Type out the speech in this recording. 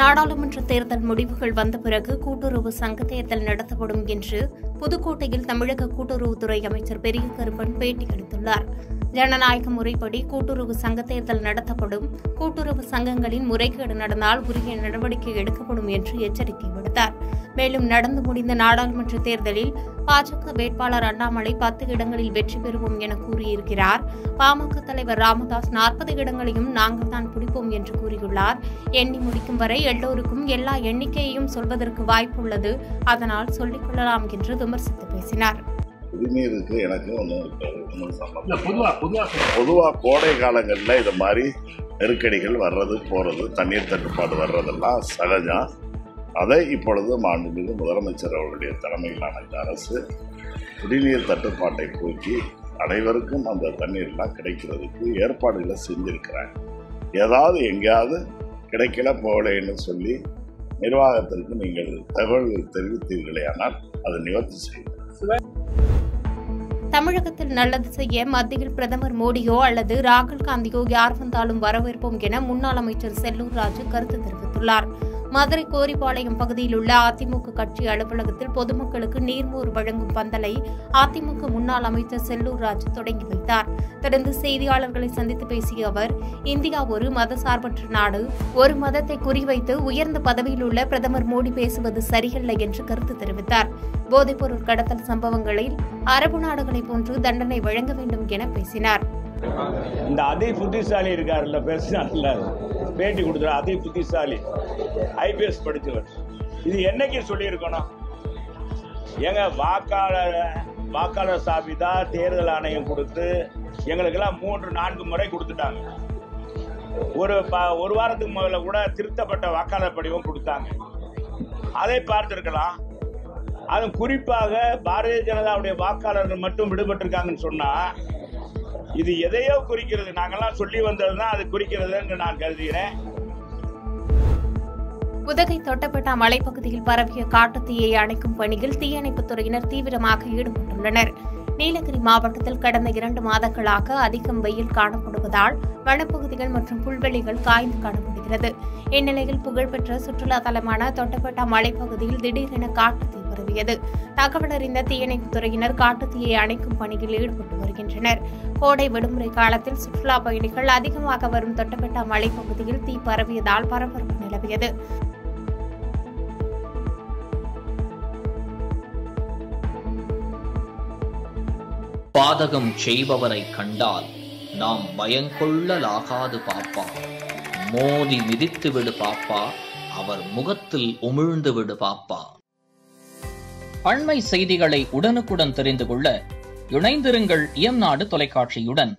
நாடாளுமன்ற தேர்தல் முடிவுகள் வந்த பிறகு கூட்டுறவு சங்க தேர்தல் நடத்தப்படும் என்று புதுக்கோட்டையில் தமிழக கூட்டுறவுத்துறை அமைச்சர் பெரிய கருப்பன் பேட்டி அளித்துள்ளார். ஜனநாயக முறைப்படி கூட்டுறவு சங்க தேர்தல் நடத்தப்படும், கூட்டுறவு சங்கங்களின் முறைகேடு நடந்தால் உரிய நடவடிக்கை எடுக்கப்படும் என்று எச்சரிக்கை விடுத்தார். மேலும் நடந்து முடிந்த நாடாளுமன்ற தேர்தலில் பாஜக வேட்பாளர் அண்ணாமலை 10 இடங்களில் வெற்றி பெறுவோம் என கூறியிருக்கிறார். பாமக தலைவர் ராமதாஸ் 40 இடங்களையும் நாங்கள் தான் பிடிப்போம் என்று கூறியுள்ளார். எண்ணி முடிக்கும் வரை எல்லோருக்கும் எல்லா எண்ணிக்கையையும் சொல்வதற்கு வாய்ப்புள்ளது, அதனால் சொல்லிக் கொள்ளலாம் என்று விமர்சித்து பேசினார். குடிநீருக்கு எனக்கு பொதுவாக கோடை காலங்களில் இது மாதிரி நெருக்கடிகள் வர்றது போறது, தண்ணீர் தட்டுப்பாடு வர்றதெல்லாம் சகஜம். அதை இப்பொழுது மாண்புமிகு முதலமைச்சர் அவருடைய தலைமையிலான இந்த அரசு குடிநீர் தட்டுப்பாட்டை போக்கி அனைவருக்கும் அந்த தண்ணீர்லாம் கிடைக்கிறதுக்கு ஏற்பாடுகளை செஞ்சிருக்கிறாங்க. ஏதாவது எங்கேயாவது கிடைக்கல போகலைன்னு சொல்லி நிர்வாகத்திற்கு நீங்கள் தகவல்கள் தெரிவித்தீர்களே, ஆனால் அதை நிவர்த்தி செய்யும். தமிழகத்தில் நல்லது செய்ய மத்தியில் பிரதமர் மோடியோ அல்லது ராகுல் காந்தியோ யார் வந்தாலும் வரவேற்போம் என முன்னாள் அமைச்சர் செல்லூர் ராஜு கருத்து தெரிவித்துள்ளார். மதுரை கோரிப்பாளையம் பகுதியில் உள்ள அதிமுக கட்சி அலுவலகத்தில் பொதுமக்களுக்கு நீர்மோர் வழங்கும் பந்தலை அதிமுக முன்னாள் அமைச்சர் செல்லூர் ராஜு தொடங்கி வைத்தார். தொடர்ந்து செய்தியாளர்களை சந்தித்து பேசிய அவர், இந்தியா ஒரு மதசார்பற்ற நாடு, ஒரு மதத்தை குறிவைத்து உயர்ந்த பதவியில் உள்ள பிரதமர் மோடி பேசுவது சரியல்ல என்று கருத்து தெரிவித்தார். போதைப்பொருள் கடத்தல் சம்பவங்களில் அரபு நாடுகளைப் போன்று தண்டனை வழங்க வேண்டும் என பேசினார். இந்த அதே புத்திசாலி இருக்காருல்ல, பேசினார்ல, பேட்டி கொடுத்தார், அதே புத்திசாலி IPS படித்தவர், இது என்னைக்கு சொல்லியிருக்கணும்? எங்க வாக்காளர் சாபிதா தேர்தல் ஆணையம் கொடுத்து எங்களுக்கெல்லாம் 3-4 முறை கொடுத்துட்டாங்க. ஒரு வாரத்துக்கு முதல்ல கூட திருத்தப்பட்ட வாக்காளர் படிவம் கொடுத்தாங்க. அதை பார்த்திருக்கலாம். அது குறிப்பாக பாரதிய ஜனதாவுடைய வாக்காளர்கள் மட்டும் விடுபட்டிருக்காங்கன்னு சொன்னா இது எதையோ குறிக்கிறது. நாங்கெல்லாம் சொல்லி வந்ததுதான் அது குறிக்கிறது என்று நான் கருதுகிறேன். உதகை தொட்டபெட்டா மலைப்பகுதியில் பரவிய காட்டுத்தீயை அணைக்கும் பணியில் தீயணைப்புத் துறையினர் தீவிரமாக ஈடுபட்டுள்ளனர். நீலகிரி மாவட்டத்தில் கடந்த 2 மாதங்களாக அதிகம் வெயில் காணப்படுவதால் வனப்பகுதிகள் மற்றும் புல்வெளிகள் காய்ந்து காணப்படுகிறது. இந்நிலையில் புகழ்பெற்ற சுற்றுலா தலமான தொட்டபெட்டா மலைப்பகுதியில் திடீரென காட்டுத்தீ பரவியது. தகவல் அறிந்த தீயணைப்புத் துறையினர் காட்டுத்தீயை அணைக்கும் பணியில் ஈடுபட்டு வருகின்றனர். கோடை விடுமுறை காலத்தில் சுற்றுலா பயணிகள் அதிகமாக வரும் தொட்டபெட்டா மலைப்பகுதியில் தீ பரவியதால் பரபரப்பு நிலவியது. பாதகம் செய்பவரை கண்டால் நாம் பயங்கொள்ளலாகாது பாப்பா, மோதி மிதித்து விடு பாப்பா, அவர் முகத்தில் உமிழ்ந்து விடு பாப்பா. அண்மை செய்திகளை உடனுக்குடன் தெரிந்து கொள்ள இணைந்திருங்கள் இயம்நாடு தொலைக்காட்சியுடன்.